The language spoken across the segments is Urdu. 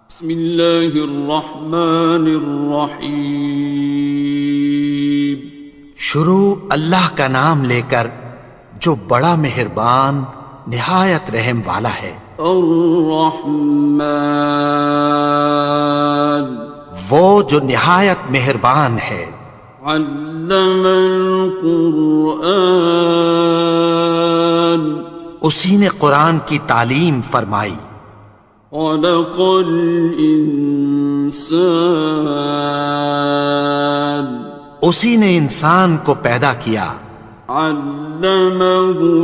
بسم اللہ الرحمن الرحیم۔ شروع اللہ کا نام لے کر جو بڑا مہربان نہایت رحم والا ہے۔ الرحمن، وہ جو نہایت مہربان ہے۔ علم القرآن، اسی نے قرآن کی تعلیم فرمائی۔ خلق الانسان، اسی نے انسان کو پیدا کیا۔ علمہ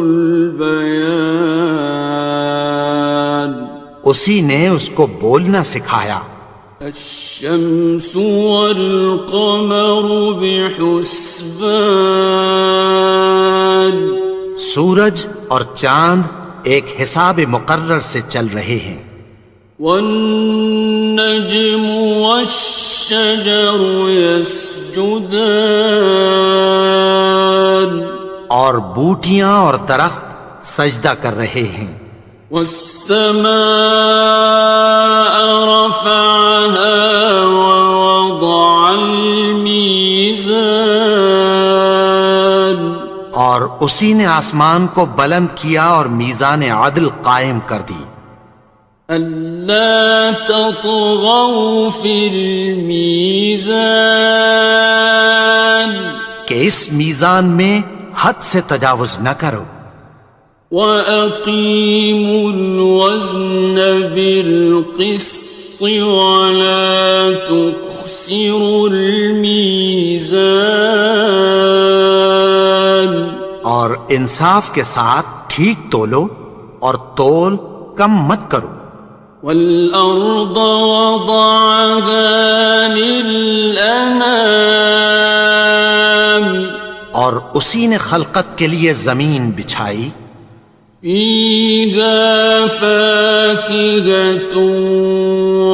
البیان، اسی نے اس کو بولنا سکھایا۔ الشمس والقمر بحسبان، سورج اور چاند ایک حساب مقرر سے چل رہے ہیں۔ والنجم والشجر يسجدان، اور بوٹیاں اور درخت سجدہ کر رہے ہیں۔ والسماء رفعها ووضع الميزان، اور اسی نے آسمان کو بلند کیا اور میزان عدل قائم کر دی۔ ألا تطغوا في الميزان، کہ اس میزان میں حد سے تجاوز نہ کرو۔ وَأَقِيمُوا الْوَزْنَ بِالْقِسْطِ وَلَا تُخْسِرُوا الْمِيزَانَ، اور انصاف کے ساتھ ٹھیک تولو اور تول کم مت کرو۔ وَالْأَرْضَ وَضَعَهَا لِلْأَنَامِ، اور اسی نے خلقت کے لیے زمین بچھائی۔ فِيهَا فَاكِهَةٌ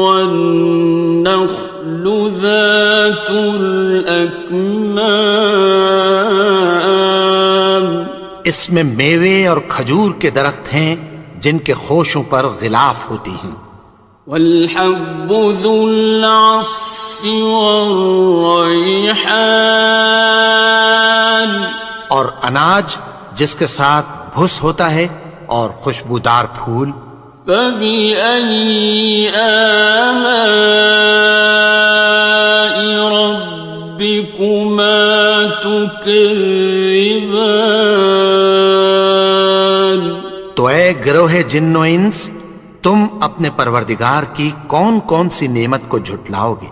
وَالنَّخْلُ ذَاتُ الْأَكْمَامِ، اس میں میوے اور کھجور کے درخت ہیں جن کے خوشوں پر غلاف ہوتی ہیں۔ وَالْحَبُّ ذُو الْعَصْفِ وَالرَّيْحَانِ، اور اناج جس کے ساتھ بھس ہوتا ہے اور خوشبودار پھول۔ فَبِأَيِّ آلَاءِ رَبِّكُمَا تُكَذِّبَانِ، تو اے گروہ جن و انس، تم اپنے پروردگار کی کون کون سی نعمت کو جھٹلاؤ گے؟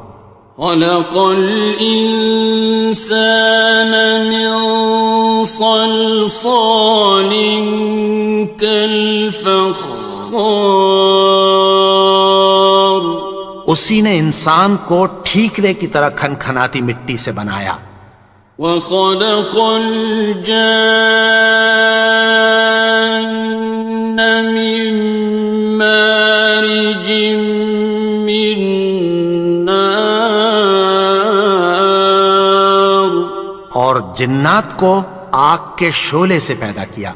خَلَقَ الْإِنسَانَ مِنْ صَلْصَالٍ كَالْفَخَّارِ، اسی نے انسان کو ٹھیکرے کی طرح کھنکھناتی مٹی سے بنایا۔ وَخَلَقَ الْجَانَّ مِن مَّارِجٍ مِّن نَّارٍ، اور جنات کو آگ کے شعلے سے پیدا کیا۔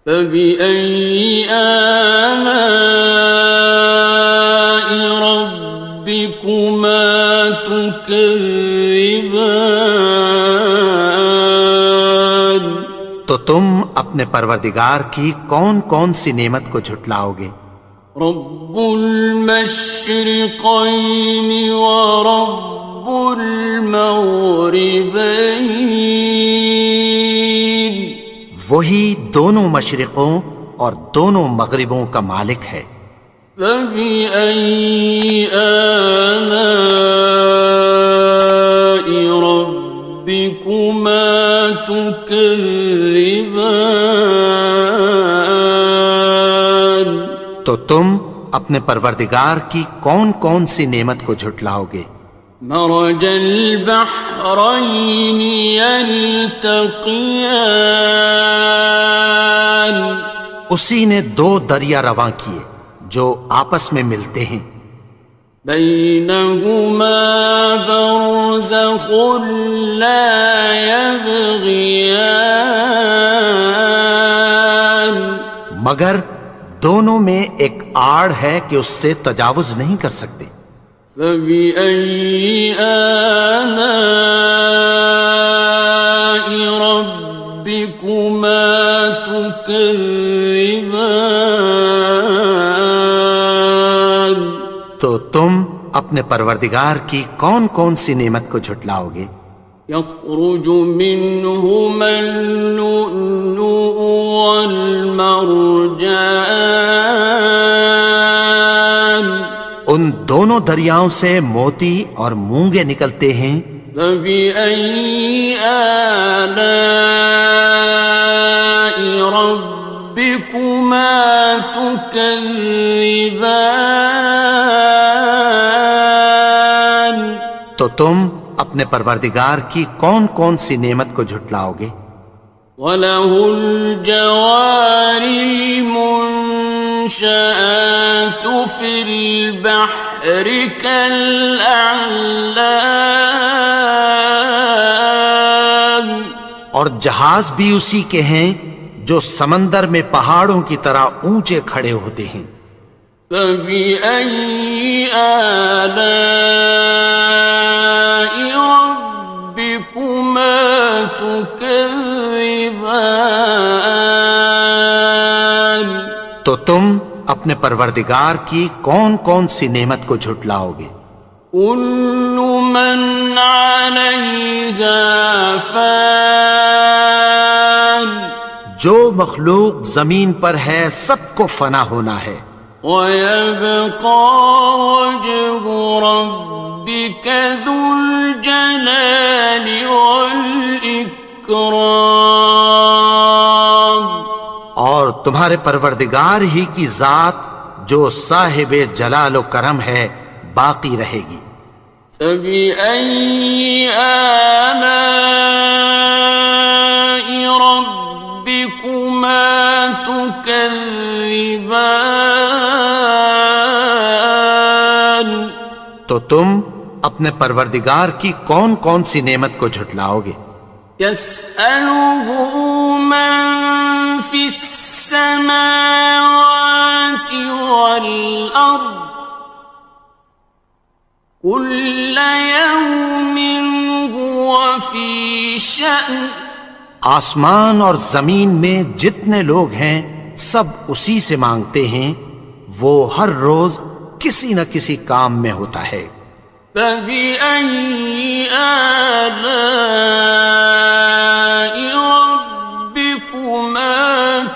فَبِأَيِّ آلَاءِ رَبِّكُمَا تُكَذِّبَانِ، تو تم اپنے پروردگار کی کون کون سی نعمت کو جھٹلاؤ گے؟ رب المشرقین ورب المغربین، وہی دونوں مشرقوں اور دونوں مغربوں کا مالک ہے۔ فَبِأَيِّ آلَاءِ رَبِّكُمَا تُكَذِّبَانِ، تو تم اپنے پروردگار کی کون کون سی نعمت کو جھٹلاؤ گے؟ مرج البحرین یلتقیان، اسی نے دو دریا رواں کیے جو آپس میں ملتے ہیں۔ بینہما برزخ لا یبغیان، مگر دونوں میں ایک آڑ ہے کہ اس سے تجاوز نہیں کر سکتے۔ فبأي آلاء ربكما تكذبان؟ تو تم اپنے پروردگار کی کون کون سی نعمت کو جھٹلاؤ گے؟ يخرج منهما اللؤلؤ والمرجان، ان دونوں دریاؤں سے موتی اور مونگے نکلتے ہیں۔ فبأي آلاء ربكما تكذبان؟ تو تم اپنے پروردگار کی کون کون سی نعمت کو جھٹلاؤ گے؟ وَلَهُ الْجَوَارِ الْمُنشَآتُ فِي الْبَحْرِ كَالْأَعْلَامِ، اور جہاز بھی اسی کے ہیں جو سمندر میں پہاڑوں کی طرح اونچے کھڑے ہوتے ہیں۔ فَبِأَيِّ آلَاءِ رَبِّكُمَا تُكَذِّبَانِ؟ تو تم اپنے پروردگار کی کون کون سی نعمت کو جھٹلاؤ گے؟ كُلُّ مَنْ عَلَيْهَا فَانٍ، جو مخلوق زمین پر ہے سب کو فنا ہونا ہے۔ وَيَبْقَى وَجْهُ رَبِّكَ ذُو الْجَلَالِ وَالْإِكْرَامِ، اور تمہارے پروردگار ہی کی ذات جو صاحب جلال و کرم ہے باقی رہے گی۔ فَبِأَيِّ آلَاءِ رَبِّكُمَا تُكَذِّبَانِ؟ تو تم اپنے پروردگار کی کون کون سی نعمت کو جھٹلاؤ گے؟ يَسْأَلُهُ مَن فِي السَّمَاوَاتِ وَالْأَرْضِ كُلَّ يَوْمٍ هُوَ فِي شَأْنٍ، آسمان اور زمین میں جتنے لوگ ہیں سب اسی سے مانگتے ہیں، وہ ہر روز کسی نہ کسی کام میں ہوتا ہے۔ فَبِأَيِّ آلَاءِ رَبِّكُمَا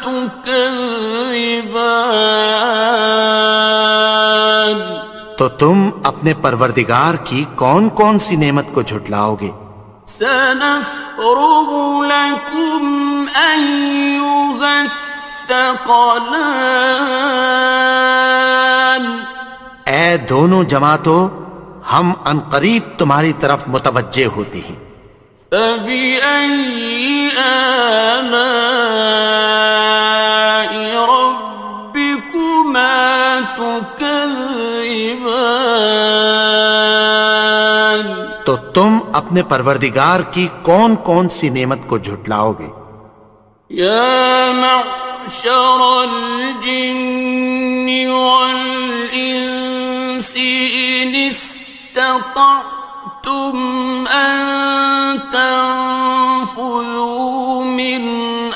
تُكَذِّبَانِ؟ تو تم اپنے پروردگار کی کون کون سی نعمت کو جھٹلاؤ گے؟ سَنَفْرُغُ لَكُمْ أَيُّهَ الثَّقَلَانِ، اے دونوں جماعتوں، ہم عنقریب تمہاری طرف متوجہ ہوتے ہیں۔ فَبِأَيِّ آلَاءِ رَبِّكُمَا تُكَذِّبَانِ؟ تو تم اپنے پروردگار کی کون کون سی نعمت کو جھٹلاؤ گے؟ يَا مَعْشَرَ الْجِنِّ وَالْإِنسِ إِنِ اسْتَطَعْتُمْ أَن تَنفُذُوا مِنْ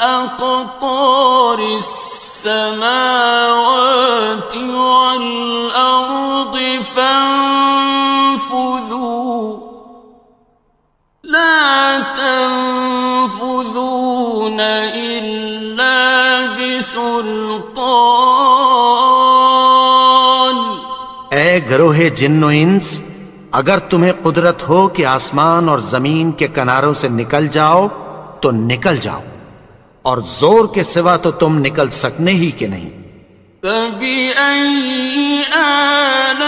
أَقْطَارِ السَّمَاوَاتِ وَالْأَرْضِ فَانفُذُوا، لَا تَنفُذُونَ إِلَّا بِسُلْطَانٍ۔ اے گروہ جن و انس، اگر تمہیں قدرت ہو کہ آسمان اور زمین کے کناروں سے نکل جاؤ تو نکل جاؤ، اور زور کے سوا تو تم نکل سکنے ہی کہ نہیں۔ فَبِأَيِّ آلَاءِ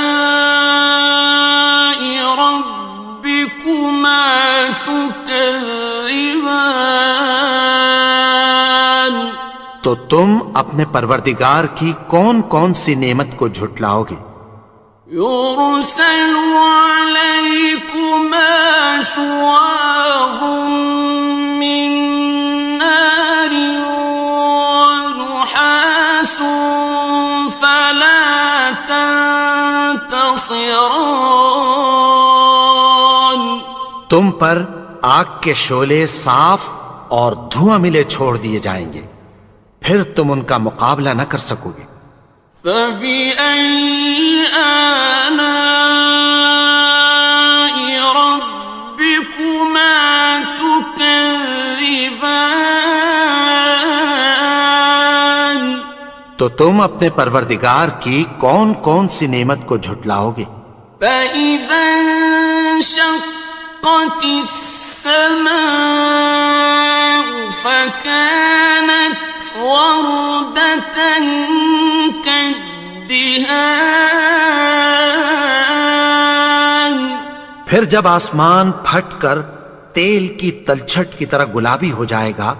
رَبِّكُمَا تُكَذِّبَانِ؟ تو تم اپنے پروردگار کی کون کون سی نعمت کو جھٹلاؤ گے؟ يُرْسَلُ عَلَيْكُمَا شُوَاظٌ مِّن نَّارٍ وَنُحَاسٌ خاسران. تم پر آگ کے شعلے صاف اور دھواں ملے چھوڑ دیے جائیں گے، پھر تم ان کا مقابلہ نہ کر سکو گے۔ فبأي آلاء ربكما تكذبان. تو تم اپنے پروردگار کی کون کون سی نعمت کو جھٹلاؤ گے؟ فإذا انشقت السماء فكانت وردة كالدهان. پھر جب آسمان پھٹ کر تیل کی تلچھٹ کی طرح گلابی ہو جائے گا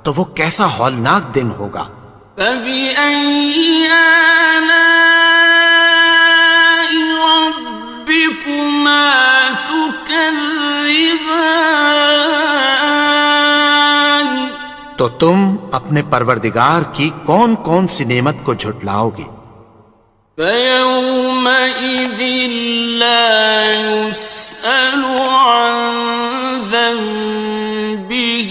تو وہ کیسا ہولناک دن ہوگا۔ فبأي آلاء ربكما تكذبان. تو تم اپنے پروردگار کی کون کون سی نعمت کو جھٹلاؤ گے؟ فيومئذ لا يسأل عن ذنبه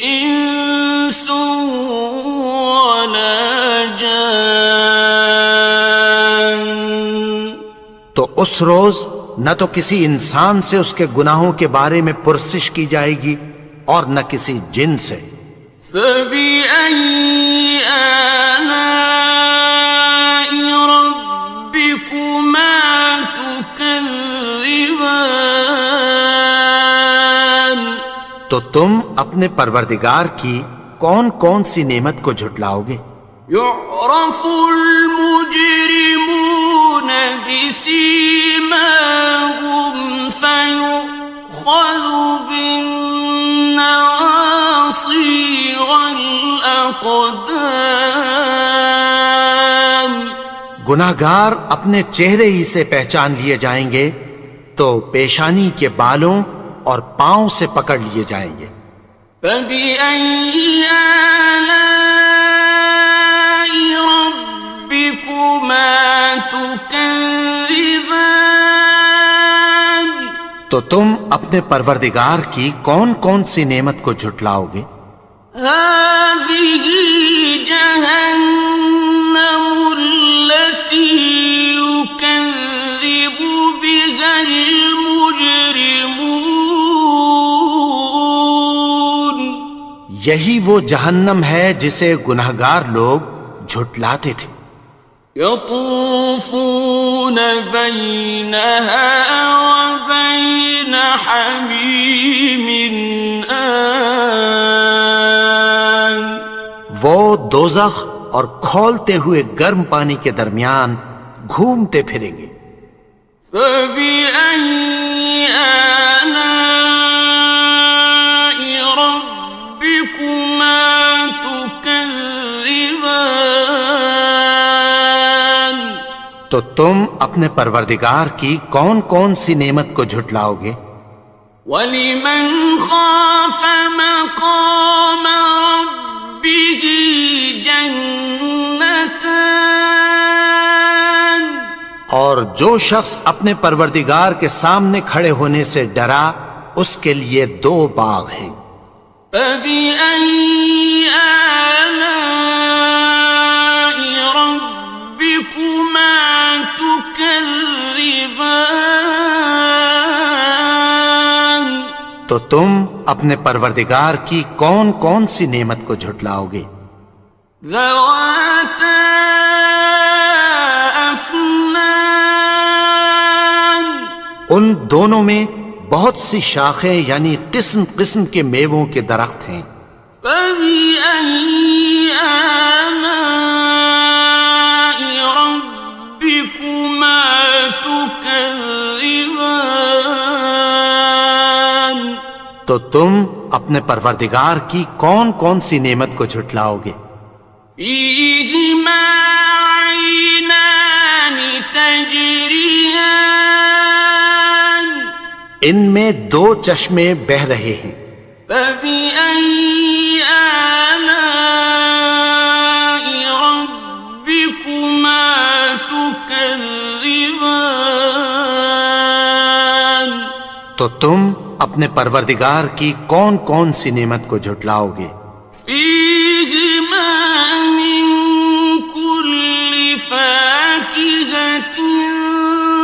إنس ولا جان. تو اس روز نہ تو کسی انسان سے اس کے گناہوں کے بارے میں پرسش کی جائے گی اور نہ کسی جن سے۔ فبأي آلاء ربكما تكذبان. تو تم اپنے پروردگار کی کون کون سی نعمت کو جھٹلاؤ گے؟ يعرف المجرمون بسيماهم فيؤخذ بالنواصي والأقدام. گناہگار اپنے چہرے ہی سے پہچان لیے جائیں گے تو پیشانی کے بالوں اور پاؤں سے پکڑ لیے جائیں گے۔ فبأي آلاء ربكما تكذبان. تو تم اپنے پروردگار کی کون کون سی نعمت کو جھٹلاؤ گے؟ هذه جهنم التي يكذب بها المجرمون. یہی وہ جہنم ہے جسے گناہگار لوگ جھٹلاتے تھے۔ يطوفون بينها وبين حميم آن. وہ دوزخ اور کھولتے ہوئے گرم پانی کے درمیان گھومتے پھریں گے۔ فبأي آلاء ربكما تكذبان. تو تم اپنے پروردگار کی کون کون سی نعمت کو جھٹلاؤ گے؟ وَلِمَنْ خَافَ مَقَامَ رَبِّهِ جَنَّتَانِ. اور جو شخص اپنے پروردگار کے سامنے کھڑے ہونے سے ڈرا اس کے لیے دو باغ ہیں۔ فَبِأَيِّ آلَاءِ رَبِّكُمَا تُكَذِّبَانِ. تو تم اپنے پروردگار کی کون کون سی نعمت کو جھٹلاؤ گے؟ ذَوَاتَا أَفْنَانٍ. ان دونوں میں بہت سی شاخیں یعنی قسم قسم کے میووں کے درخت ہیں۔ فَبِأَيِّ آلَاءِ رَبِّكُمَا تُكَذِّبَانِ. تو تم اپنے پروردگار کی کون کون سی نعمت کو جھٹلاؤ گے؟ فِيهِمَا عَيْنَانِ تَجْرِيَانِ. ان میں دو چشمے بہہ رہے ہیں۔ فَبِأَيِّ آلَاءِ رَبِّكُمَا تُكَذِّبَانِ. تكذبان تو تم اپنے پروردگار کی کون کون سی نعمت کو جھٹلاؤ گے؟ فيهما من كل فاكهة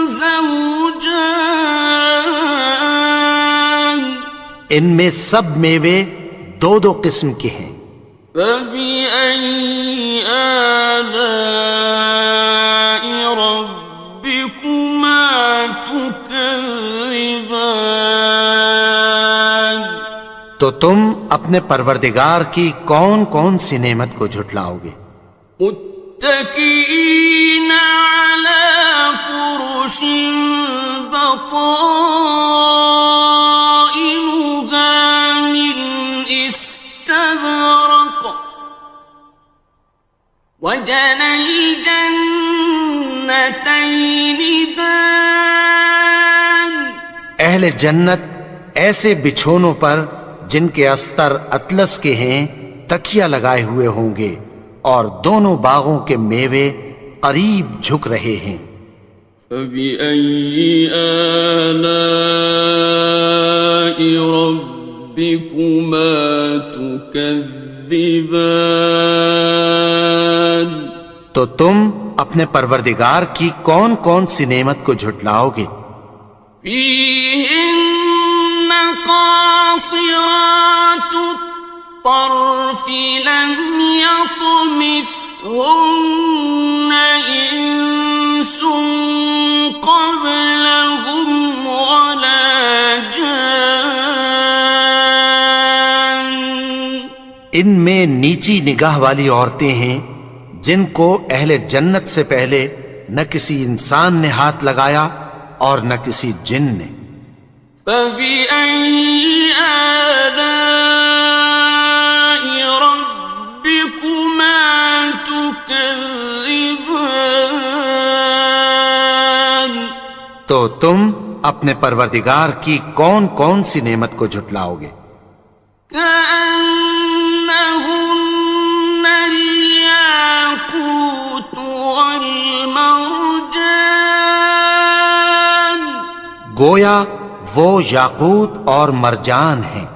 زوجان ان میں سب میوے دو دو قسم کے ہیں۔ فبأي آلاء ربكما تكذبان تو تم اپنے پروردگار کی کون کون سی نعمت کو جھٹلاؤ گے؟ متكئين على فرش بطائنها من استبرق وجنى الجنتين دان اہل جنت ایسے بچھونوں پر جن کے استر اطلس کے ہیں تکیہ لگائے ہوئے ہوں گے اور دونوں باغوں کے میوے قریب جھک رہے ہیں۔ فبأي آلاء ربكما تكذبان تو تم اپنے پروردگار کی کون کون سی نعمت کو جھٹلاؤ گے؟ فيهن قاصرات الطرف لم يطمثهن إنس قبلهم ولا جان ان میں نیچی نگاہ والی عورتیں ہیں جن کو اہل جنت سے پہلے نہ کسی انسان نے ہاتھ لگایا اور نہ کسی جن نے۔ فبأي آلاء ربكما تكذبان تو تم اپنے پروردگار کی کون کون سی نعمت کو جھٹلاؤ گے؟ كأنهن الياقوت والمرجان گویا وہ یاقوت اور مرجان ہیں۔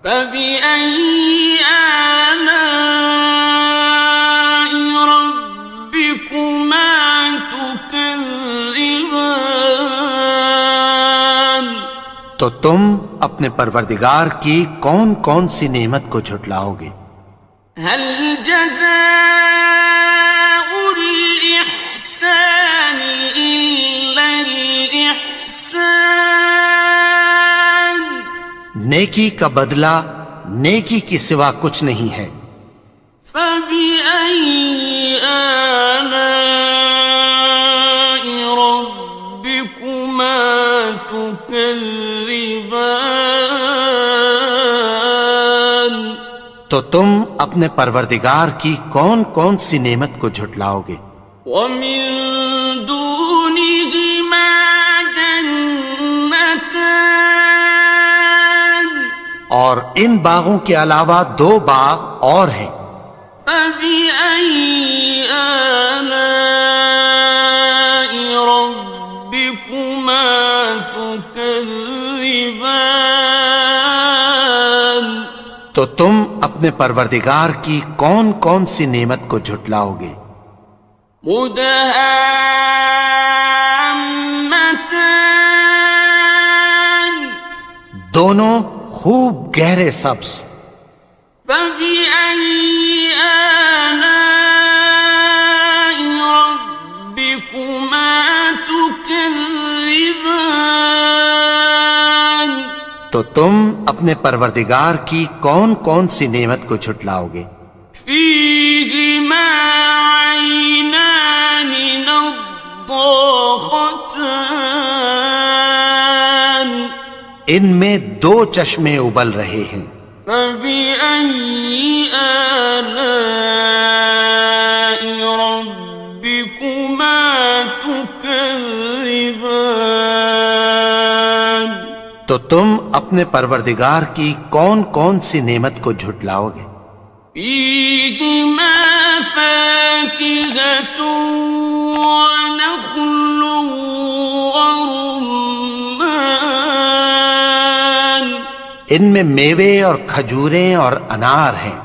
فبأي آلاء ربكما تكذبان تو تم اپنے پروردگار کی کون کون سی نعمت کو جھٹلاؤ گے؟ هل جزاء الإحسان إلا الإحسان نیکی کا بدلہ نیکی کی سوا کچھ نہیں ہے۔ فبأي آلاء ربكما تكذبان تو تم اپنے پروردگار کی کون کون سی نعمت کو جھٹلاؤ گے؟ ومن دونهما جنتان اور ان باغوں کے علاوہ دو باغ اور ہیں۔ فبأي آلاء ربكما تكذبان تو تم اپنے پروردگار کی کون کون سی نعمت کو جھٹلاؤ گے؟ مدهامتان دونوں خوب گہرے سبز۔ فبأي آلاء ربكما تكذبان تو تم اپنے پروردگار کی کون کون سی نعمت کو جھٹلاؤ گے؟ فيهما عينان نضاختان ان میں دو چشمے ابل رہے ہیں۔ فبأي آلاء ربكما تكذبان تو تم اپنے پروردگار کی کون کون سی نعمت کو جھٹلاؤ گے؟ فيهما فاكهة ونخل ورمان ان میں میوے اور کھجوریں اور انار ہیں.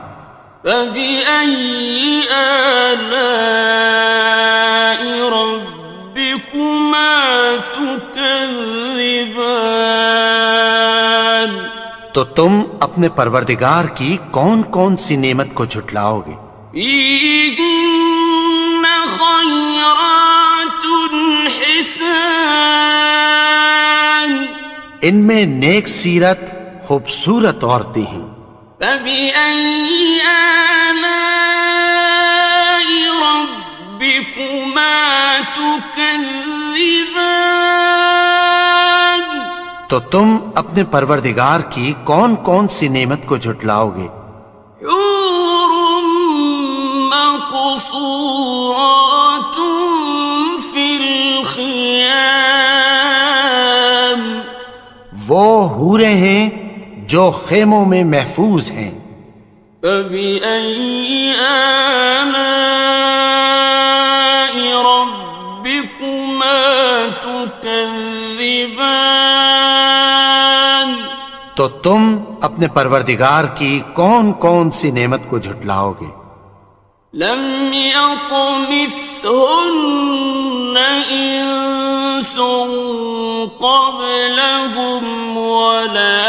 فبأي آلاء ربكما تكذبان تو تم اپنے پروردگار کی کون کون سی نعمت کو جھٹلاؤ گے؟ فيهن خيرات حسان ان میں نیک سیرت خوبصورت عورتیں ہیں. فبأي آلاء ربكما تكذبان تو تم اپنے پروردگار کی کون کون سی نعمت کو جھٹلاؤ گے؟ حور مقصورات في الخيام وہ حوریں ہیں جو خیموں میں محفوظ ہیں. فبأي آلاء ربكما تكذبان تو تم اپنے پروردگار کی کون کون سی نعمت کو جھٹلاؤ گے؟ لم يطمثهن إنس قبلهم ولا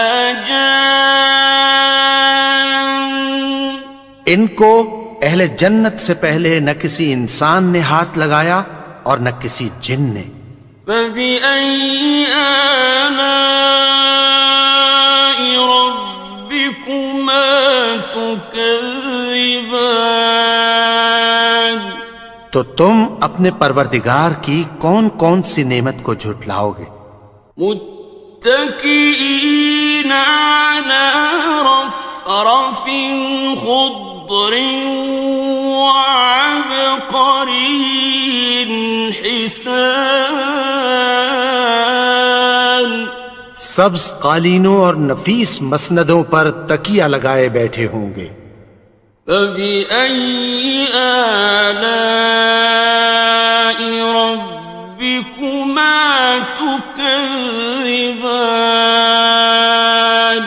جان ان کو اہل جنت سے پہلے نہ کسی انسان نے ہاتھ لگایا اور نہ کسی جن نے. فبأي آلاء ربكما تكذبان تو تم اپنے پروردگار کی کون کون سی نعمت کو جھٹلاؤ گے؟ متكئين على رفرف خضر وعبقري حسان سبز قالینوں اور نفیس مسندوں پر تکیہ لگائے بیٹھے ہوں گے. فبأي آلاء ربكما تكذبان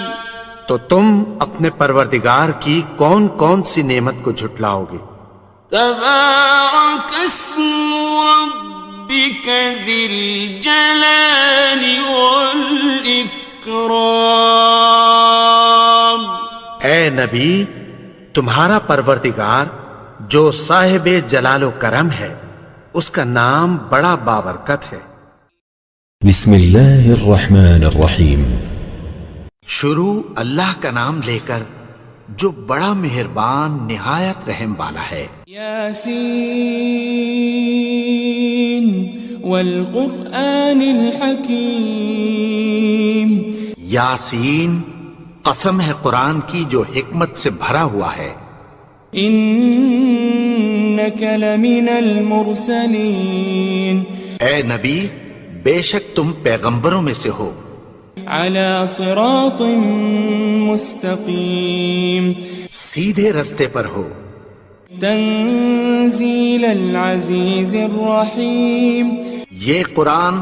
تو تم اپنے پروردگار کی کون کون سی نعمت کو جھٹلاؤ گے؟ تبارك اسم ربك ذي الجلال والإكرام اے نبی، تمہارا پروردگار جو صاحب جلال و کرم ہے، اس کا نام بڑا بابرکت ہے. بسم اللہ الرحمن الرحیم. شروع اللہ کا نام لے کر جو بڑا مہربان نہایت رحم والا ہے. یاسین والقرآن الحکیم. یاسین، قسم ہے قرآن کی جو حکمت سے بھرا ہوا ہے. انک لمن المرسلین. اے نبی، بے شک تم پیغمبروں میں سے ہو. علی صراط مستقیم. سیدھے رستے پر ہو. تنزیل العزیز الرحیم. یہ قرآن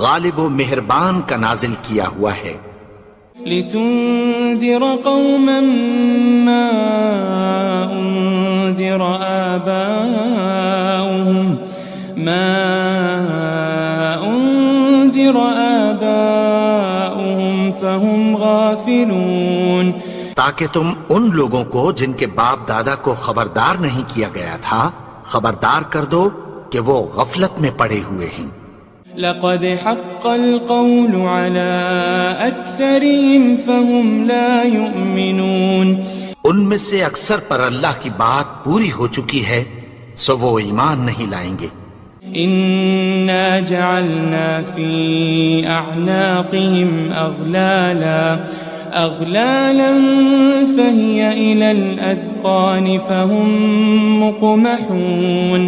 غالب و مہربان کا نازل کیا ہوا ہے. لتنذر قوما ما انذر آباؤهم فهم غافلون. تاکہ تم ان لوگوں کو جن کے باپ دادا کو خبردار نہیں کیا گیا تھا خبردار کر دو کہ وہ غفلت میں پڑے ہوئے ہیں. لقد حق القول على أكثرهم فهم لا يؤمنون. ان میں سے اکثر پر اللہ کی بات پوری ہو چکی ہے سو وہ ایمان نہیں لائیں گے. إنا جعلنا في أعناقهم أغلالا فهي إلى الأذقان فهم مقمحون.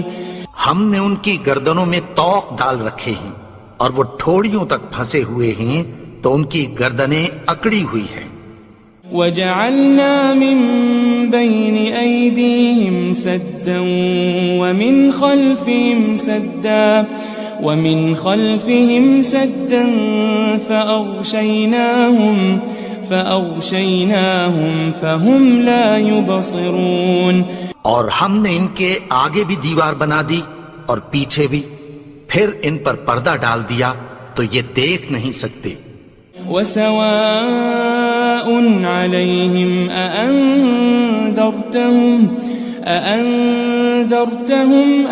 ہم نے ان کی گردنوں میں طوق ڈال رکھے ہیں اور وہ ٹھوڑیوں تک پھنسے ہوئے ہیں تو ان کی گردنیں اکڑی ہوئی ہیں. وجعلنا من بين أيديهم سدا ومن خلفهم سدا فأغشيناهم فهم لا يبصرون. اور ہم نے ان کے آگے بھی دیوار بنا دی اور پیچھے بھی، پھر ان پر پردہ ڈال دیا تو یہ دیکھ نہیں سکتے. وسواء عليهم أأنذرتهم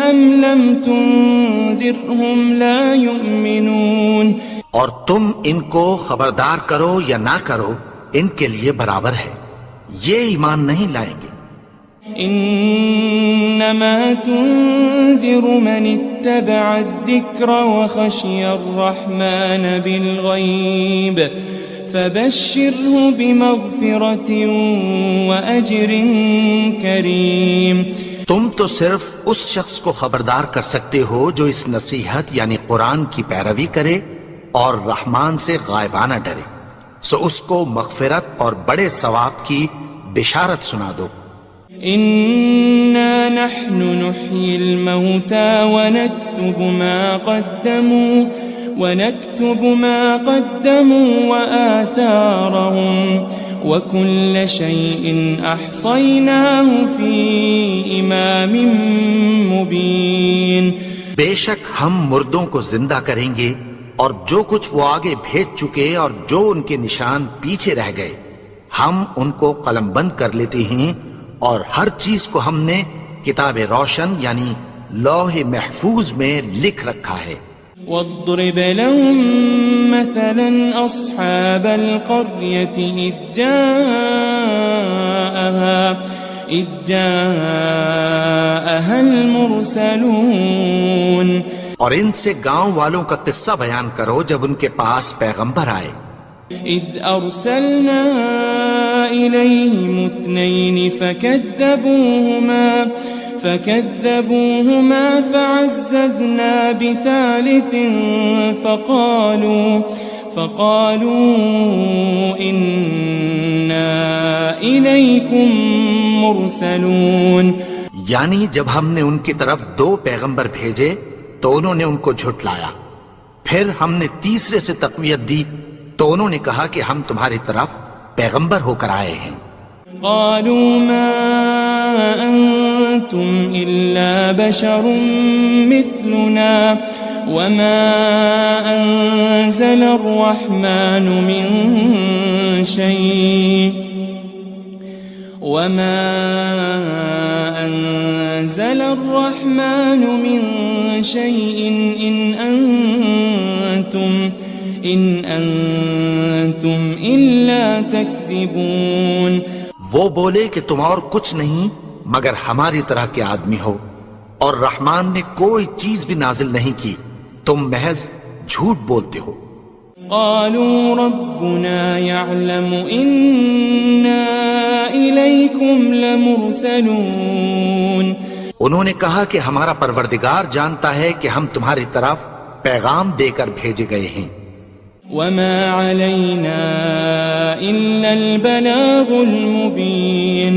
أم لم تنذرهم لا يؤمنون. اور تم ان کو خبردار کرو یا نہ کرو، ان کے لیے برابر ہے، یہ ایمان نہیں لائیں گے. انما تنذر من اتبع الذکر وخشی الرحمن بالغیب فبشره بمغفرة واجر کریم. تم تو صرف اس شخص کو خبردار کر سکتے ہو جو اس نصیحت یعنی قرآن کی پیروی کرے اور رحمان سے غائبانہ ڈرے، سو اس کو مغفرت اور بڑے ثواب کی بشارت سنا دو. إنا نحن نحيي الموتى ونكتب ما قدموا وآثارهم وكل شيء أحصيناه في إمام مبين. بے شک ہم مردوں کو زندہ کریں گے اور جو کچھ وہ آگے بھیج چکے اور جو ان کے نشان پیچھے رہ گئے ہم ان کو قلم بند کر لیتے ہیں، اور ہر چیز کو ہم نے کتاب روشن یعنی لوح محفوظ میں لکھ رکھا ہے. واضرب لهم مثلا أصحاب القرية إذ جاءها المرسلون. اور ان سے گاؤں والوں کا قصہ بیان کرو جب ان کے پاس پیغمبر آئے. إذ أرسلنا إليهم 2 فكذبوهما فعززنا بثالث فقالوا إنا إليكم مرسلون. یعنی جب ہم نے ان کی طرف 2 پیغمبر بھیجے تو انہوں نے ان کو جھٹلایا، پھر ہم نے تیسرے سے تقویت دی تو انہوں نے کہا کہ ہم تمہاری طرف پیغمبر ہو کر آئے ہیں. قالوا ما أنتم إلا بشر مثلنا وما أنزل الرحمن من شيء إن أنتم إلا تكذبون. وہ بولے کہ تم اور کچھ نہیں مگر ہماری طرح کے آدمی ہو، اور رحمان نے کوئی چیز بھی نازل نہیں کی، تم محض جھوٹ بولتے ہو. قالوا ربنا يعلم إنا إليكم لمرسلون. انہوں نے کہا کہ ہمارا پروردگار جانتا ہے کہ ہم تمہاری طرف پیغام دے کر بھیجے گئے ہیں. وما علينا إلا البلاغ المبين.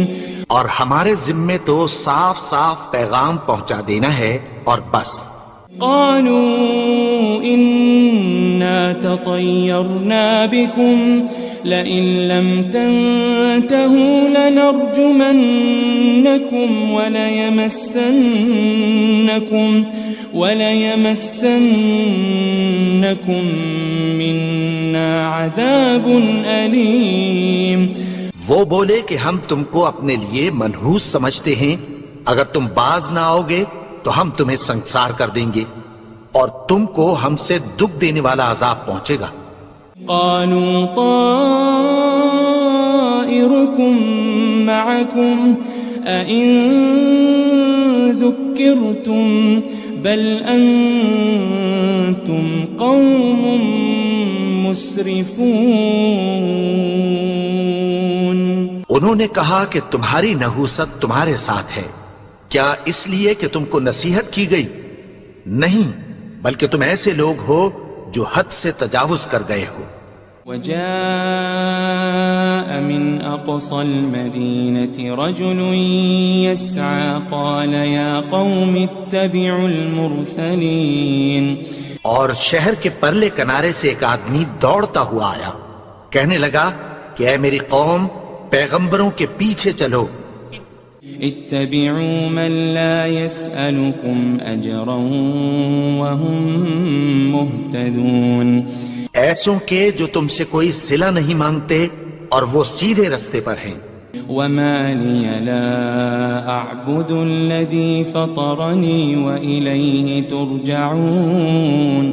اور ہمارے ذمے تو صاف صاف پیغام پہنچا دینا ہے اور بس. قالوا إنا تطيرنا بكم لئن لم تنتهوا لنرجمنكم وليمسنكم منا عذاب أليم. وہ بولے کہ ہم تم کو اپنے لیے منحوس سمجھتے ہیں، اگر تم باز نہ آؤ گے تو ہم تمہیں سنسار کر دیں گے اور تم کو ہم سے دکھ دینے والا عذاب پہنچے گا. قالوا طائركم معكم أئن ذكرتم بل أنتم قوم مسرفون. انہوں نے کہا کہ تمہاری نحوست تمہارے ساتھ ہے، کیا اس لیے کہ تم کو نصیحت کی گئی؟ نہیں، بلکہ تم ایسے لوگ ہو جو حد سے تجاوز کر گئے ہو. وجاء جاء من أقصى المدينة رجل يسعى قال يا قوم اتبعوا المرسلين. اور شہر کے پرلے کنارے سے ایک آدمی دوڑتا ہوا آیا، کہنے لگا کہ اے میری قوم، پیغمبروں کے پیچھے چلو. اتبعوا من لا يسألكم أجرا وهم مهتدون. ایسوں کے جو تم سے کوئی صلہ نہیں مانگتے اور وہ سیدھے رستے پر ہیں. وما لي لا أعبد الذي فطرني وإليه ترجعون.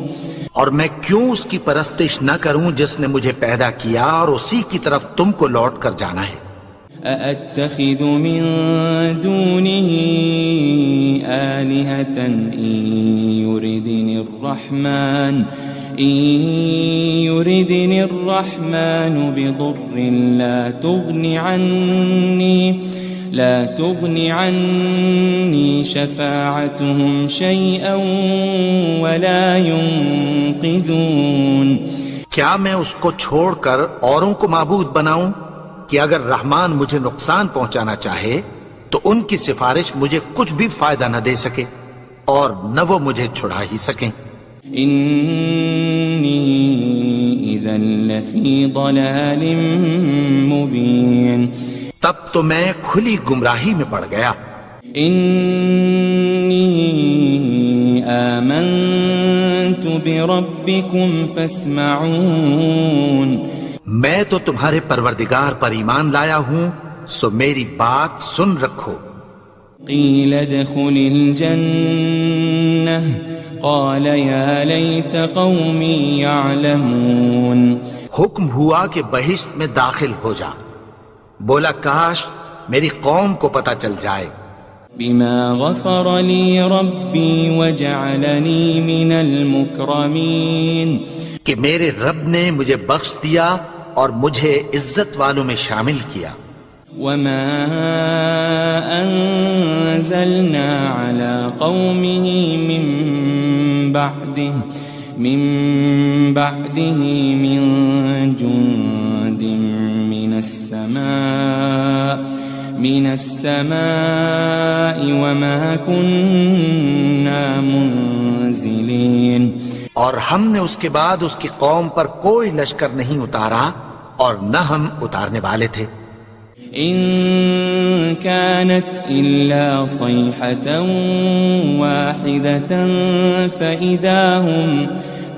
اور میں کیوں اس کی پرستش نہ کروں جس نے مجھے پیدا کیا اور اسی کی طرف تم کو لوٹ کر جانا ہے. أأتخذ من دونه آلهة إن يردني الرحمن بضر لا تغني عني شفاعتهم شيئا ولا ينقذون. کیا میں اس کو چھوڑ کر اوروں کو معبود بناؤں کہ اگر رحمان مجھے نقصان پہنچانا چاہے تو ان کی سفارش مجھے کچھ بھی فائدہ نہ دے سکے اور نہ وہ مجھے چھڑا ہی سکیں. إني إذا لفي ضلال مبين. تب تو میں کھلی گمراہی میں پڑ گیا. إني آمنت بربكم فاسمعون. میں تو تمہارے پروردگار پر ایمان لایا ہوں، سو میری بات سن رکھو. قيل ادخل الجنة قال يا ليت قومي يعلمون. حکم ہوا کہ بہشت میں داخل ہو جا. بولا کاش میری قوم کو پتہ چل جائے. بما غفر لي ربي وجعلني من المكرمين. کہ میرے رب نے مجھے بخش دیا اور مجھے عزت والوں میں شامل کیا. وما أنزلنا على قومه من بعده من جند من السماء وما كنا منزلين. اور ہم نے اس کے بعد اس کی قوم پر کوئی لشکر نہیں اتارا اور نہ ہم اتارنے والے تھے. إن كانت إلا صيحة واحدة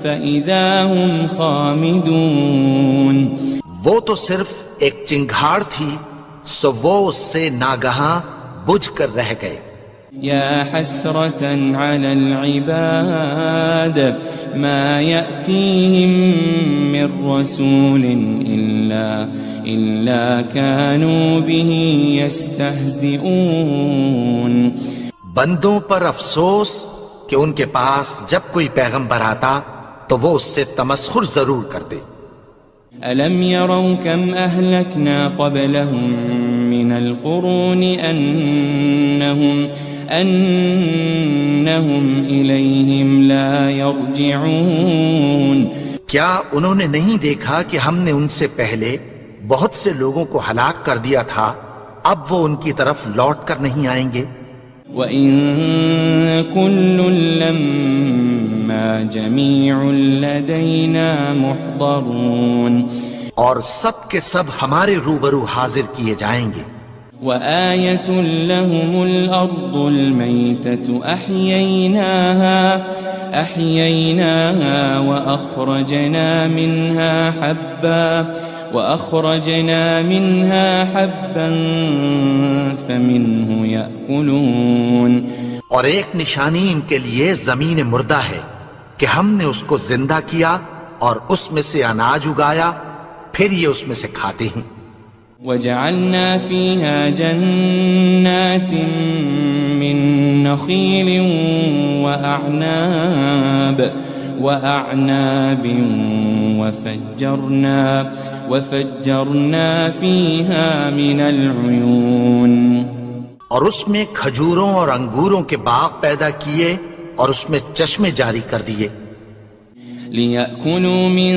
فإذا هم خامدون. وہ تو صرف ایک چنگھاڑ تھی، سو وہ اس سے ناگہاں بجھ کر رہ گئے. يا حسرة على العباد ما يأتيهم من رسول إلا كانوا به يستهزئون. بندوں پر افسوس کہ ان کے پاس جب کوئی پیغمبر آتا تو وہ اس سے تمسخر ضرور کرتے. ألم يروا كم أهلكنا قبلهم من القرون أنهم إليهم لا يرجعون. کیا انہوں نے نہیں دیکھا کہ ہم نے ان سے پہلے بہت سے لوگوں کو ہلاک کر دیا تھا، اب وہ ان کی طرف لوٹ کر نہیں آئیں گے. وَإِن كُلٌّ لَمَّا جَمِيعٌ لَدَيْنَا مُحْضَرُونَ. اور سب کے سب ہمارے روبرو حاضر کیے جائیں گے. وَآيَةٌ لَهُمُ الْأَرْضُ الْمَيْتَةُ أَحْيَيْنَاهَا وأخرجنا منها حبا فمنه يأكلون. اور ایک نشانی ان کے لیے زمین مردہ ہے کہ ہم نے اس کو زندہ کیا اور اس میں سے اناج اگایا، پھر یہ اس میں سے کھاتے ہیں. وجعلنا فيها جنات من نخيل وأعناب وفجرنا فيها من العيون. اور اس میں کھجوروں اور انگوروں کے باغ پیدا کیے اور اس میں چشمے جاری کر دیے. ليأكلوا من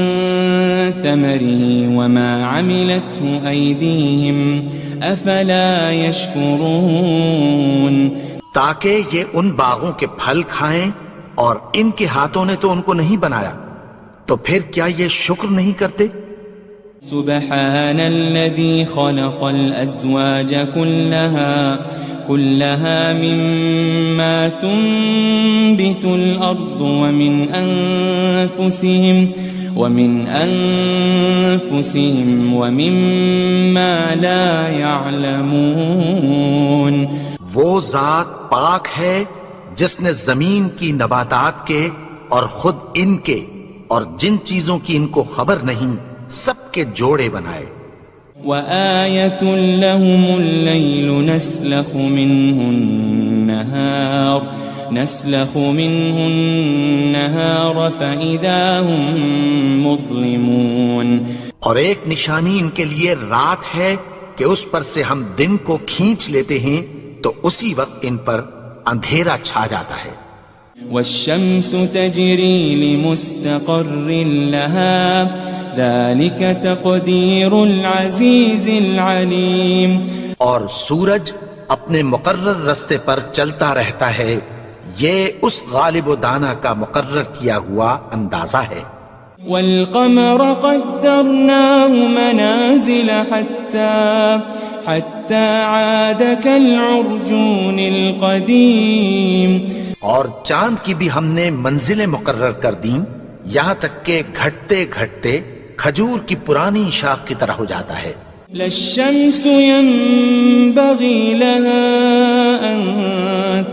ثمره وما عملته أيديهم أفلا يشكرون تاکہ یہ ان باغوں کے پھل کھائیں اور ان کے ہاتھوں نے تو ان کو نہیں بنایا، تو پھر کیا یہ شکر نہیں کرتے؟ سبحان الذي خلق الأزواج كلها مما تنبت الأرض ومن أنفسهم ومما لا يعلمون وہ ذات پاک ہے جس نے زمین کی نباتات کے اور خود ان کے اور جن چیزوں کی ان کو خبر نہیں سب کے جوڑے بنائے۔ وآية لهم الليل نسلخ منه النهار فإذا هم مظلمون اور ایک نشانی ان کے لیے رات ہے کہ اس پر سے ہم دن کو کھینچ لیتے ہیں تو اسی وقت ان پر اندھیرا چھا جاتا ہے۔ والشمس تجري لمستقر لها ذلك تقدير العزيز العليم اور سورج اپنے مقرر رستے پر چلتا رہتا ہے، یہ اس غالب و دانا کا مقرر کیا ہوا اندازہ ہے۔ والقمر قدرناه منازل حتى عاد كالعرجون القديم اور چاند کی بھی ہم نے منزلیں مقرر کر دیں یہاں تک کہ گھٹتے گھٹتے کھجور کی پرانی شاخ کی طرح ہو جاتا ہے۔ لا الشمس ينبغي لها أن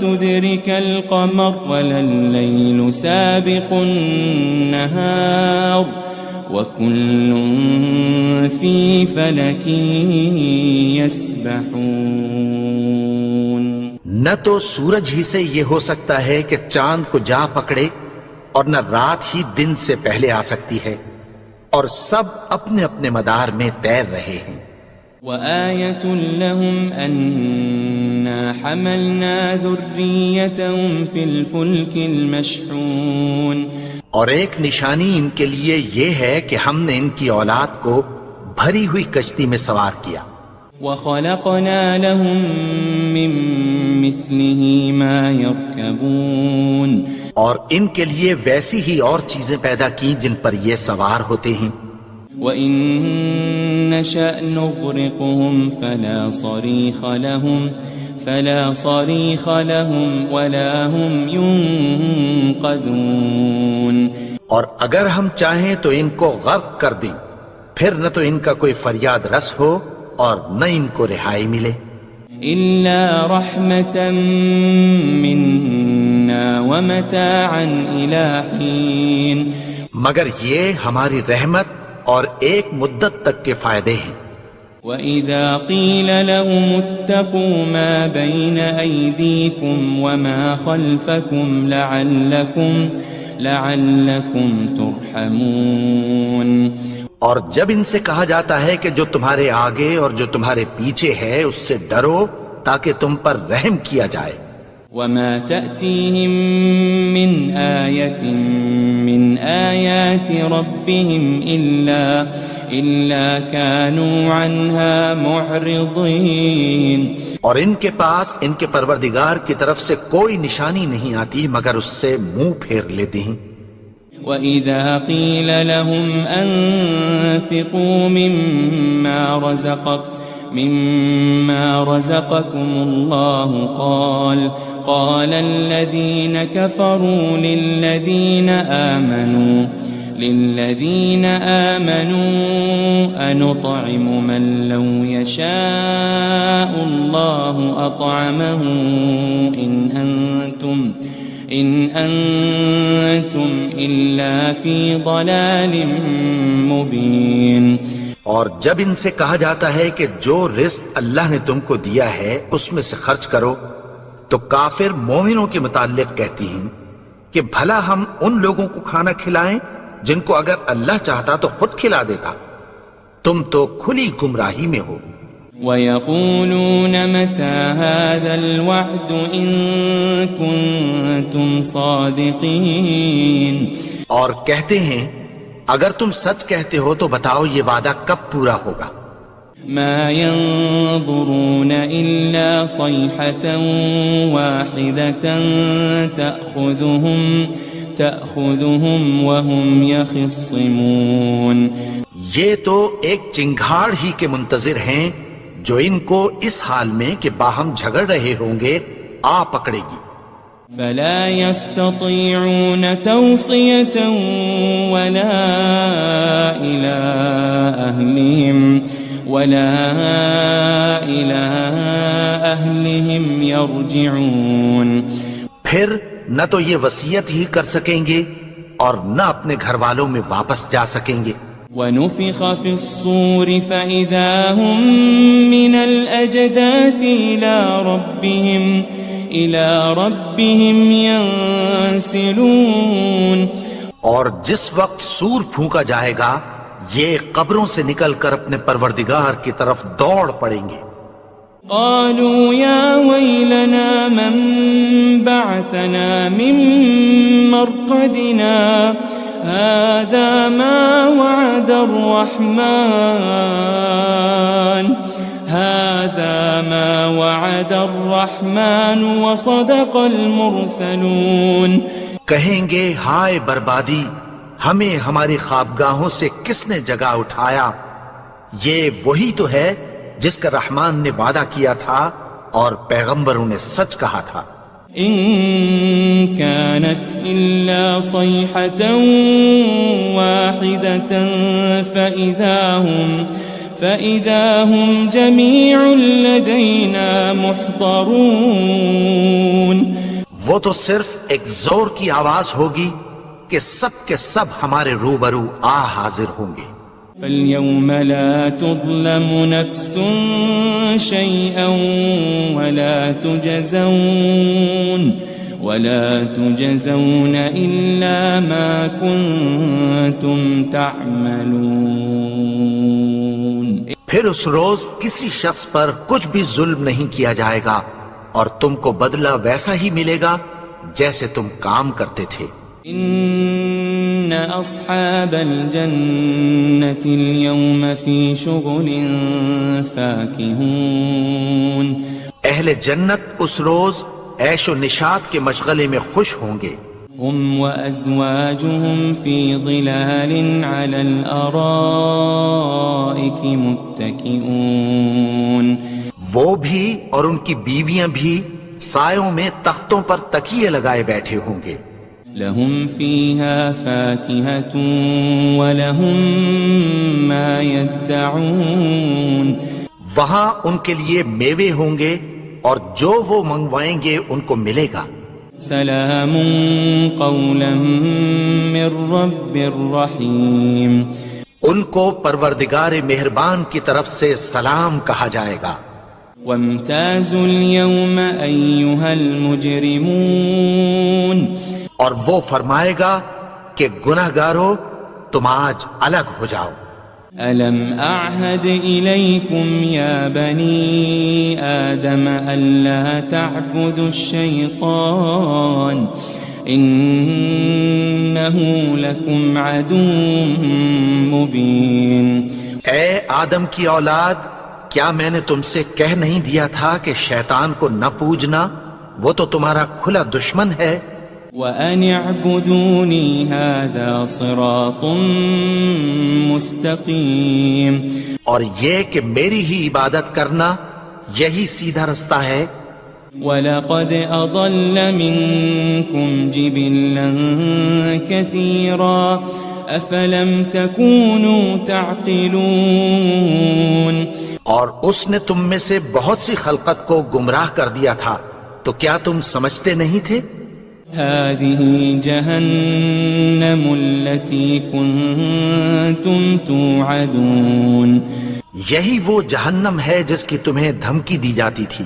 تدرك القمر ولا الليل سابق النهار وكل في فلك يسبحون نہ تو سورج ہی سے یہ ہو سکتا ہے کہ چاند کو جا پکڑے اور نہ رات ہی دن سے پہلے آ سکتی ہے، اور سب اپنے اپنے مدار میں تیر رہے ہیں۔ وآية لهم أنا حملنا ذريتهم في الفلك المشحون اور ایک نشانی ان کے لیے یہ ہے کہ ہم نے ان کی اولاد کو بھری ہوئی کشتی میں سوار کیا۔ وخلقنا لهم من مثله ما يركبون اور ان کے لیے ویسی ہی اور چیزیں پیدا کی جن پر یہ سوار ہوتے ہیں۔ وَإِن نَّشَأْ نُغْرِقْهُمْ فَلَا صَرِيخَ لَهُمْ وَلَا هُمْ يُنقَذُونَ اور اگر ہم چاہیں تو ان کو غرق کر دیں، پھر نہ تو ان کا کوئی فریاد رس ہو اور نہ ان کو رہائی ملے۔ إِلَّا رَحْمَةً مِّنَّا وَمَتَاعًا إِلَى حِينٍ مگر یہ ہماری رحمت اور ایک مدت تک کے فائدے ہیں۔ وَإِذَا قِيلَ لَهُمُ اتَّقُوا مَا بَيْنَ أَيْدِيكُمْ وَمَا خَلْفَكُمْ لَعَلَّكُمْ تُرْحَمُونَ اور جب ان سے کہا جاتا ہے کہ جو تمہارے آگے اور جو تمہارے پیچھے ہے اس سے ڈرو تاکہ تم پر رحم کیا جائے۔ وَمَا تَأْتِيهِم مِّنْ آيَةٍ مِّنْ آيَاتِ رَبِّهِمْ إِلَّا كَانُوا عَنْهَا مُعْرِضِينَ اور ان کے پاس ان کے پروردگار کی طرف سے کوئی نشانی نہیں آتی مگر اس سے منہ پھیر لیتے ہیں۔ وَإِذَا قِيلَ لَهُمْ أَنفِقُوا مِمَّا رَزَقَكُمُ اللَّهُ قَالَ الَّذِينَ كَفَرُوا لِلَّذِينَ آمَنُوا أَنُطْعِمُ مَن لَّوْ يَشَاءُ اللَّهُ أَطْعَمَهُ إِنْ أَنْتُمْ إِلَّا فِي ضَلَالٍ مُبِينٍ اور جب ان سے کہا جاتا ہے کہ جو رزق اللہ نے تم کو دیا ہے اس میں سے خرچ کرو، تو کافر مومنوں کے متعلق کہتی ہیں کہ بھلا ہم ان لوگوں کو کھانا کھلائیں جن کو اگر اللہ چاہتا تو خود کھلا دیتا، تم تو کھلی گمراہی میں ہو۔ وَيَقُولُونَ مَتَى هَذَا الْوَعْدُ إِن كُنتُمْ صَادِقِينَ اور کہتے ہیں اگر تم سچ کہتے ہو تو بتاؤ یہ وعدہ کب پورا ہوگا؟ مَا يَنظُرُونَ إِلَّا صَيْحَةً وَاحِدَةً تَأْخُذُهُمْ وَهُمْ يَخِصِّمُونَ یہ تو ایک چنگھاڑ ہی کے منتظر ہیں جو ان کو اس حال میں کہ باہم جھگڑ رہے ہوں گے آ پکڑے گی۔ فَلَا يَسْتَطِيعُونَ تَوْصِيَةً وَلَا إِلَىٰ أَهْلِهِمْ يَرْجِعُونَ پھر نہ تو یہ وصیت ہی کر سکیں گے اور نہ اپنے گھر والوں میں واپس جا سکیں گے۔ وَنُفِخَ فِي الصُّورِ فَإِذَا هُم مِّنَ الْأَجْدَاثِ إِلَىٰ رَبِّهِمْ يَنسِلُونَ اور جس وقت سور پھونکا جائے گا یہ قبروں سے نکل کر اپنے پروردگار کی طرف دوڑ پڑیں گے۔ قالوا يا ويلنا من بعثنا من مرقدنا هذا ما وعد الرحمن وصدق المرسلون کہیں گے ہائے بربادی، ہمیں ہماری خوابگاہوں سے کس نے جگا اٹھایا؟ یہ وہی تو ہے جس کا رحمان نے وعدہ کیا تھا اور پیغمبروں نے سچ کہا تھا۔ ان كانت الا صيحة واحدة فإذا هم جميع لدينا محضرون وہ تو صرف ایک زور کی آواز ہوگی کہ سب کے سب ہمارے روبرو آ حاضر ہوں گے۔ فَالْيَوْمَ لَا تُظْلَمُ نَفْسٌ شَيْئًا وَلَا تُجَزَوْنَ إِلَّا مَا كُنتُمْ تَعْمَلُونَ پھر اس روز کسی شخص پر کچھ بھی ظلم نہیں کیا جائے گا اور تم کو بدلہ ویسا ہی ملے گا جیسے تم کام کرتے تھے۔ ان اصحاب الجنة اليوم في شغل فاكهون اہل جنت اس روز عیش و نشاط کے مشغلے میں خوش ہوں گے۔ هم وازواجهم في ظلال على الارائك متكئون وہ بھی اور ان کی بیویاں بھی سایوں میں تختوں پر تکیے لگائے بیٹھے ہوں گے۔ لهم فيها فاكهة ولهم ما يدعون وہاں ان کے لیے میوے ہوں گے اور جو وہ منگوائیں گے ان کو ملے گا۔ سلام قولا من رب الرحیم ان کو پروردگار مہربان کی طرف سے سلام کہا جائے گا۔ وامتازوا اليوم أيها المجرمون اور وہ فرمائے گا کہ گنہگارو تم آج الگ ہو جاؤ۔ ألم أعهد إليكم يا بني آدم ألا تعبدوا الشيطان إنه لكم عدو مبين اے آدم کی اولاد، کیا میں نے تم سے کہہ نہیں دیا تھا کہ شیطان کو نہ پوجنا، وہ تو تمہارا کھلا دشمن ہے۔ وَأَنِ اعْبُدُونِي هَذَا صِرَاطٌ مُسْتَقِيمٌ اور یہ کہ میری ہی عبادت کرنا یہی سیدھا رستہ ہے۔ وَلَقَدْ أَضَلَّ مِنْكُمْ جِبِلًّا كَثِيرًا أَفَلَمْ تَكُونُوا تَعْقِلُونَ اور اس نے تم میں سے بہت سی خلقت کو گمراہ کر دیا تھا، تو کیا تم سمجھتے نہیں تھے؟ هذه جهنم التي كنتم توعدون یہی وہ جہنم ہے جس کی تمہیں دھمکی دی جاتی تھی۔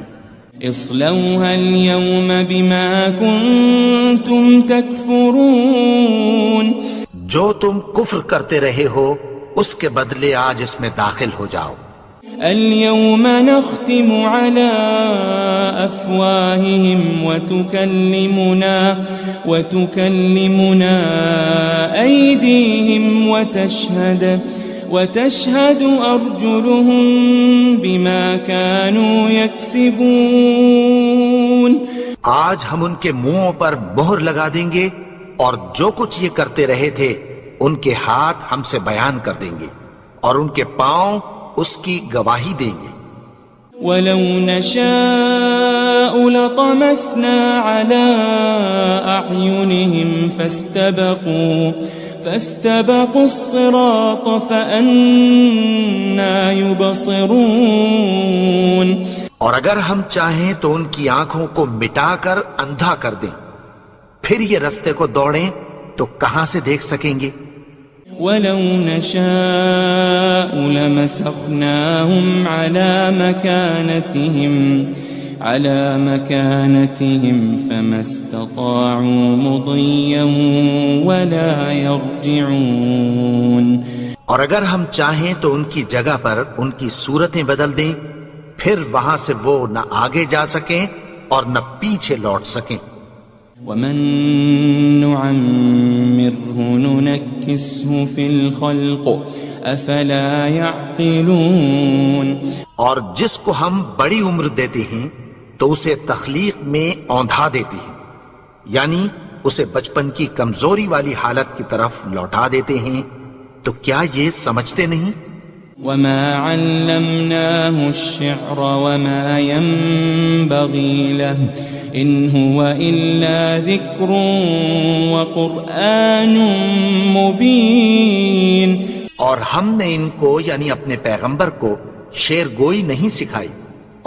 اصلوها اليوم بما كنتم تكفرون جو تم کفر کرتے رہے ہو اس کے بدلے آج اس میں داخل ہو جاؤ۔ اليوم نختم على أفواههم وتكلمنا أيديهم وتشهد أرجلهم بما كانوا يكسبون. آج ہم ان کے منہوں پر مہر لگا دیں گے اور جو کچھ یہ کرتے رہے تھے ان کے ہاتھ ہم سے بیان کر دیں گے اور ان کے پاؤں اس کی گواہی دیں گے. وَلَوْ نَشَاءُ لَطَمَسْنَا عَلَىٰ أَعْيُنِهِمْ فَاسْتَبَقُوا الصِّرَاطَ فَأَنَّىٰ يُبْصِرُونَ. اور اگر ہم چاہیں تو ان کی آنکھوں کو مٹا کر اندھا کر دیں، پھر یہ رستے کو دوڑیں تو کہاں سے دیکھ سکیں گے. وَلَوْ نَشَاءُ لَمَسَخْنَاهُمْ عَلَى مَكَانَتِهِمْ فَمَا اسْتَطَاعُوا مُضِيًّا وَلَا يَرْجِعُونَ. اور اگر ہم چاہیں تو ان کی جگہ پر ان کی صورتیں بدل دیں، پھر وہاں سے وہ نہ آگے جا سکیں اور نہ پیچھے لوٹ سکیں. وَمَن نُعَمِّرْهُ نُنَكِّسْهُ فِي الْخَلْقِ أَفَلَا يَعْقِلُونَ. اور جس کو ہم بڑی عمر دیتے ہیں تو اسے تخلیق میں اوندھا دیتے ہیں، یعنی اسے بچپن کی کمزوری والی حالت کی طرف لوٹا دیتے ہیں. تو کیا یہ سمجھتے نہیں؟ وَمَا عَلَّمْنَاهُ الشِّعْرَ وَمَا يَنبَغِي لَهُ إِنْ هُوَ إِلَّا ذِكْرٌ وَقُرْآنٌ مُبِينٌ. اور ہم نے ان کو یعنی اپنے پیغمبر کو شعر گوئی نہیں سکھائی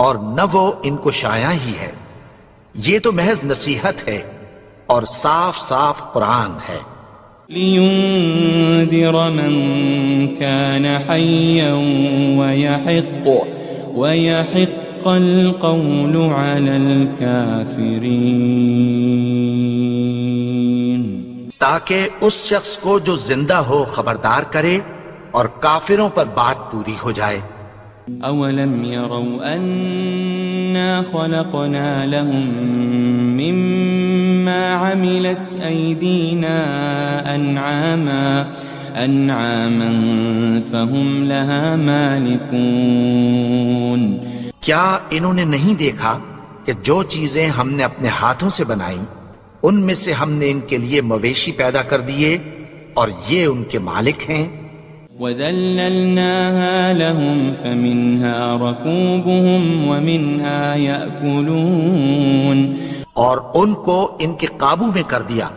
اور نہ وہ ان کو شایع ہی ہے، یہ تو محض نصیحت ہے اور صاف صاف قرآن ہے. لِيُنذِرَ مَن كَانَ حَيًّا وَيَحِقَّ الْقَوْلُ عَلَى الْكَافِرِينَ. تاکہ اس شخص کو جو زندہ ہو خبردار کرے اور کافروں پر بات پوری ہو جائے. أَوَلَمْ يَرَوْا أَنَّا خَلَقْنَا لَهُم مِّمَّا عَمِلَتْ أَيْدِينَا أَنْعَامًا فَهُمْ لَهَا مَالِكُونَ. کیا انہوں نے نہیں دیکھا کہ جو چیزیں ہم نے اپنے ہاتھوں سے بنائیں ان میں سے ہم نے ان کے لیے مویشی پیدا کر دیے اور یہ ان کے مالک ہیں. وَذَلَّلْنَاهَا لَهُمْ فَمِنْهَا رَكُوبُهُمْ وَمِنْهَا يَأْكُلُونَ. اور ان کو ان کے قابو میں کر دیا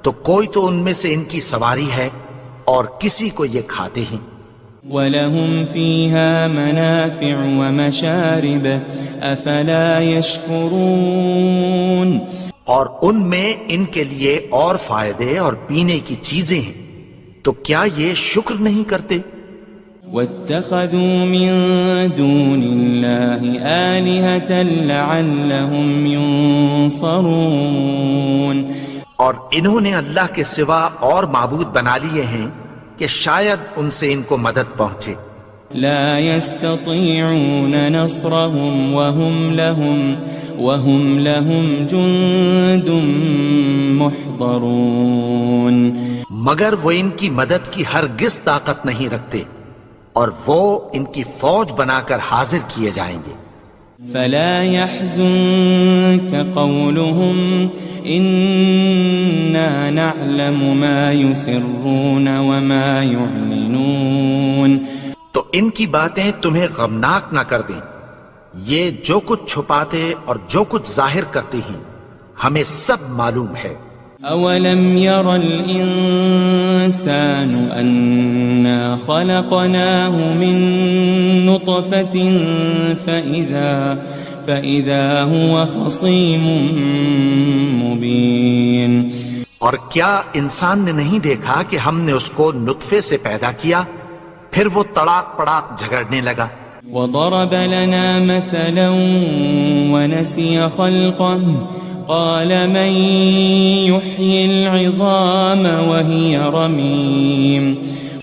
تو کوئی تو ان میں سے ان کی سواری ہے اور کسی کو یہ کھاتے ہیں. وَلَهُمْ فِيهَا مَنَافِعُ وَمَشَارِبُ أَفَلَا يَشْكُرُونَ. اور ان میں ان کے لیے اور فائدے اور پینے کی چیزیں ہیں، تو کیا یہ شکر نہیں کرتے؟ وَاتَّخَذُوا مِن دُونِ اللَّهِ آلِهَةً لَعَلَّهُمْ يُنصَرُونَ. اور انہوں نے اللہ کے سوا اور معبود بنا لیے ہیں کہ شاید ان سے ان کو مدد پہنچے. لا يستطيعون نصرهم وهم لهم جند محضرون. مگر وہ ان کی مدد کی ہرگز طاقت نہیں رکھتے اور وہ ان کی فوج بنا کر حاضر کیے جائیں گے. فلا يحزنك قولهم إنا نعلم ما يسرون وما يعلنون. تو ان کی باتیں تمہیں غمناک نہ کر دیں، یہ جو کچھ چھپاتے اور جو کچھ ظاہر کرتے ہیں ہمیں سب معلوم ہے. أولم ير الإنسان أنا خلقناه من نطفة فإذا هو خصيم مبين. اور کیا انسان نے نہیں دیکھا کہ ہم نے اس کو نطفے سے پیدا کیا پھر وہ تڑاک پڑاک جھگڑنے لگا. وضرب لنا مثلا ونسي خلقه قال من يحيي العظام وهي رميم.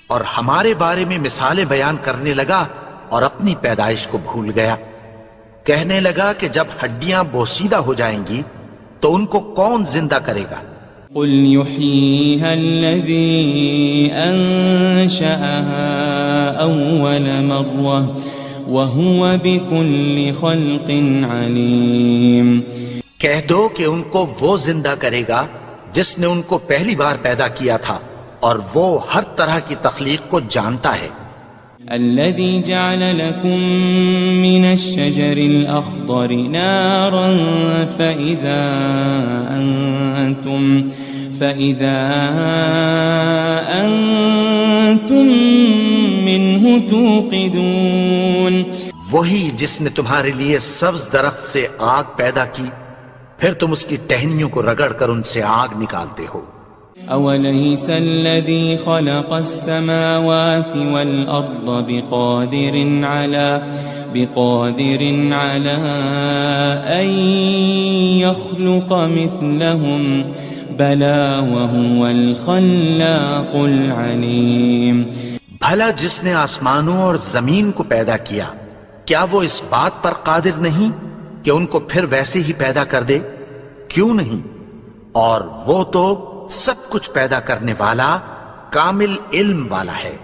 اور ہمارے بارے میں مثالیں بیان کرنے لگا اور اپنی پیدائش کو بھول گیا. کہنے لگا کہ جب ہڈیاں بوسیدہ ہو جائیں گی تو ان کو کون زندہ کرے گا؟ قل يحييها الذي أنشأها أول مرة وهو بكل خلق عليم. کہہ دو کہ ان کو وہ زندہ کرے گا جس نے ان کو پہلی بار پیدا کیا تھا اور وہ ہر طرح کی تخلیق کو جانتا ہے. الذي جعل لكم من الشجر الأخضر نارا فإذا أنتم منه توقدون. وہی جس نے تمہارے لیے سبز درخت سے آگ پیدا کی پھر تم اس کی ٹہنیوں کو رگڑ کر ان سے آگ نکالتے ہو. أوليس الذي خلق السماوات والأرض بقادر على أن يخلق مثلهم بلى وهو الخلاق العليم. بھلا جس نے آسمانوں اور زمین کو پیدا کیا کیا وہ اس بات پر قادر نہیں کہ ان کو پھر ویسے ہی پیدا کر دے؟ کیوں نہیں؟ اور وہ تو سب کچھ پیدا کرنے والا کامل علم والا ہے.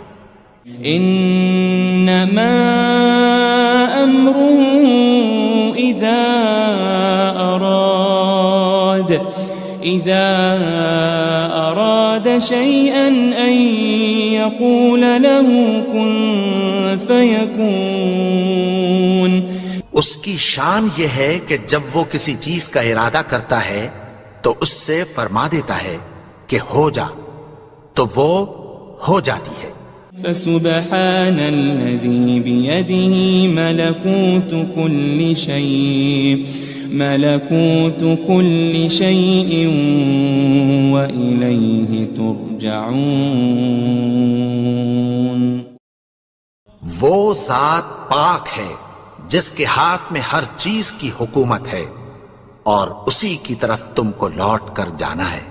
انما امره اذا اراد شيئا ان يقول له كن فيكون. اس کی شان یہ ہے کہ جب وہ کسی چیز کا ارادہ کرتا ہے تو اس سے فرما دیتا ہے کہ ہو جا تو وہ ہو جاتی ہے. فسبحان الذي بيده ملكوت كل شيء وإليه ترجعون. وہ ذات پاک ہے جس کے ہاتھ میں ہر چیز کی حکومت ہے اور اسی کی طرف تم کو لوٹ کر جانا ہے.